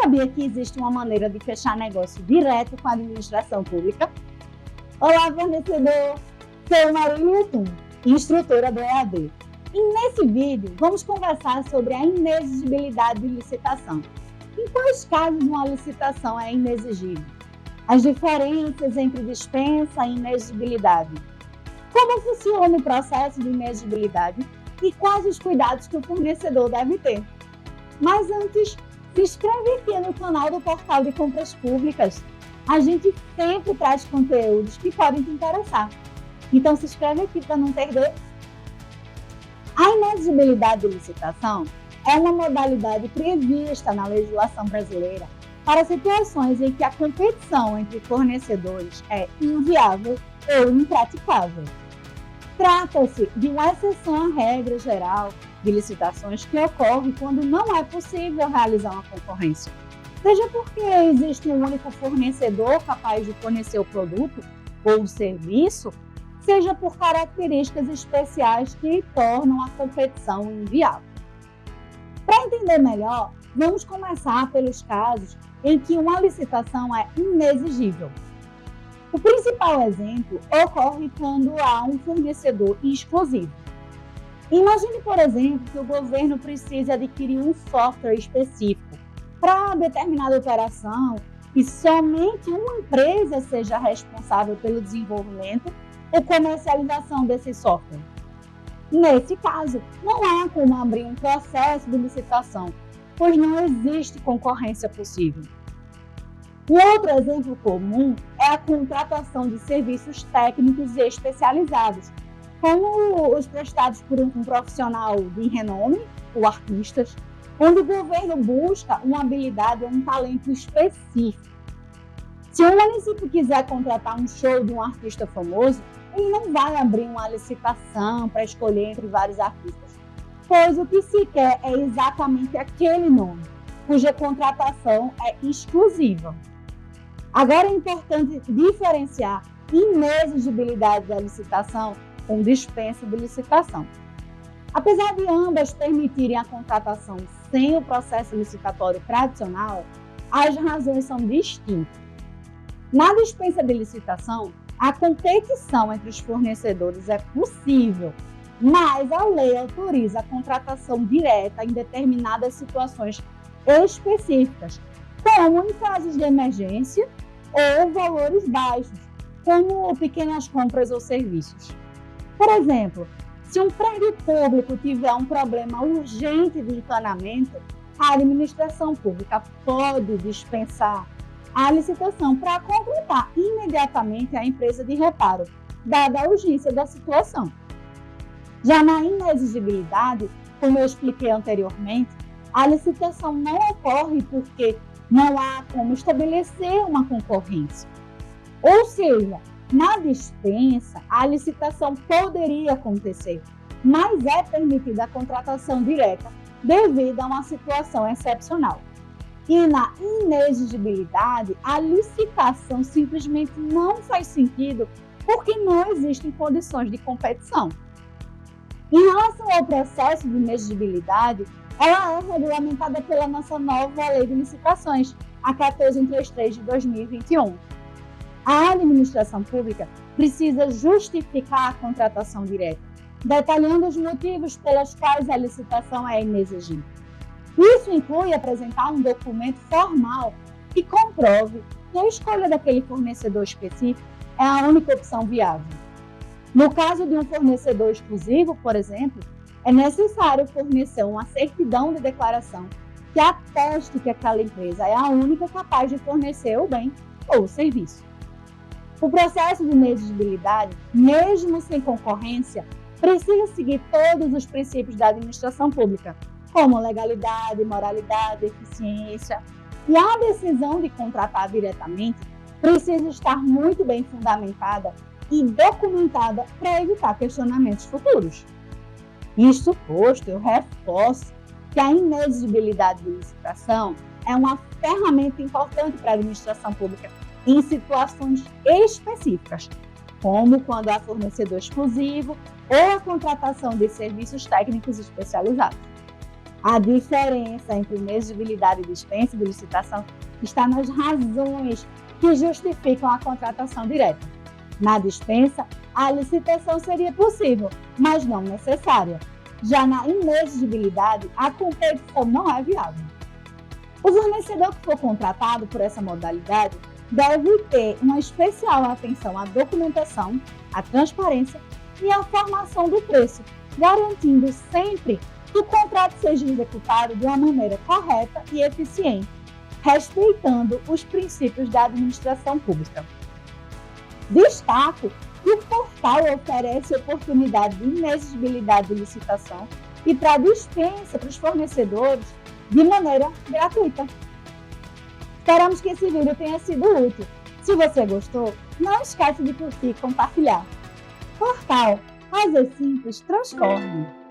sabia que existe uma maneira de fechar negócio direto com a administração pública? Olá, fornecedor! Sou Marília Tum, instrutora do EAD. E nesse vídeo, vamos conversar sobre a inexigibilidade de licitação. Em quais casos uma licitação é inexigível? As diferenças entre dispensa e inexigibilidade. Como funciona o processo de inexigibilidade e quais os cuidados que o fornecedor deve ter. Mas antes, se inscreve aqui no canal do Portal de Compras Públicas. A gente sempre traz conteúdos que podem te interessar. Então se inscreve aqui para não perder. A inexigibilidade de licitação é uma modalidade prevista na legislação brasileira para situações em que a competição entre fornecedores é inviável ou impraticável. Trata-se de uma exceção à regra geral de licitações que ocorre quando não é possível realizar uma concorrência, seja porque existe um único fornecedor capaz de fornecer o produto ou o serviço, seja por características especiais que tornam a competição inviável. Para entender melhor, vamos começar pelos casos em que uma licitação é inexigível. O principal exemplo ocorre quando há um fornecedor exclusivo. Imagine, por exemplo, que o governo precisa adquirir um software específico para determinada operação e somente uma empresa seja responsável pelo desenvolvimento ou comercialização desse software. Nesse caso, não há como abrir um processo de licitação, pois não existe concorrência possível. Um outro exemplo comum é a contratação de serviços técnicos especializados, como os prestados por um profissional de renome, ou artistas, onde o governo busca uma habilidade ou um talento específico. Se um município quiser contratar um show de um artista famoso, ele não vai abrir uma licitação para escolher entre vários artistas, pois o que se quer é exatamente aquele nome, cuja contratação é exclusiva. Agora é importante diferenciar inexigibilidade da licitação com dispensa de licitação. Apesar de ambas permitirem a contratação sem o processo licitatório tradicional, as razões são distintas. Na dispensa de licitação, a competição entre os fornecedores é possível, mas a lei autoriza a contratação direta em determinadas situações específicas, como em casos de emergência ou valores baixos, como pequenas compras ou serviços. Por exemplo, se um prédio público tiver um problema urgente de encanamento, a administração pública pode dispensar a licitação para contratar imediatamente a empresa de reparo, dada a urgência da situação. Já na inexigibilidade, como eu expliquei anteriormente, a licitação não ocorre porque não há como estabelecer uma concorrência. Ou seja, na dispensa, a licitação poderia acontecer, mas é permitida a contratação direta devido a uma situação excepcional. E na inexigibilidade, a licitação simplesmente não faz sentido porque não existem condições de competição. Em relação ao processo de inexigibilidade, ela é regulamentada pela nossa nova Lei de Licitações, a 1433 de 2021. A administração pública precisa justificar a contratação direta, detalhando os motivos pelos quais a licitação é inexigível. Isso inclui apresentar um documento formal que comprove que a escolha daquele fornecedor específico é a única opção viável. No caso de um fornecedor exclusivo, por exemplo, é necessário fornecer uma certidão de declaração que ateste que aquela empresa é a única capaz de fornecer o bem ou o serviço. O processo de inexigibilidade, mesmo sem concorrência, precisa seguir todos os princípios da administração pública, como legalidade, moralidade, eficiência. E a decisão de contratar diretamente precisa estar muito bem fundamentada e documentada para evitar questionamentos futuros. Isto posto, eu reforço que a inexigibilidade de licitação é uma ferramenta importante para a administração pública em situações específicas, como quando há fornecedor exclusivo ou a contratação de serviços técnicos especializados. A diferença entre inexigibilidade e dispensa de licitação está nas razões que justificam a contratação direta. Na dispensa, a licitação seria possível, mas não necessária. Já na inexigibilidade, a competição não é viável. O fornecedor que for contratado por essa modalidade deve ter uma especial atenção à documentação, à transparência e à formação do preço, garantindo sempre que o contrato seja executado de uma maneira correta e eficiente, respeitando os princípios da administração pública. Destaco que o portal oferece oportunidade de inexigibilidade de licitação e para dispensa para os fornecedores de maneira gratuita. Esperamos que esse vídeo tenha sido útil. Se você gostou, não esqueça de curtir e compartilhar. Portal, fazer simples, transforme.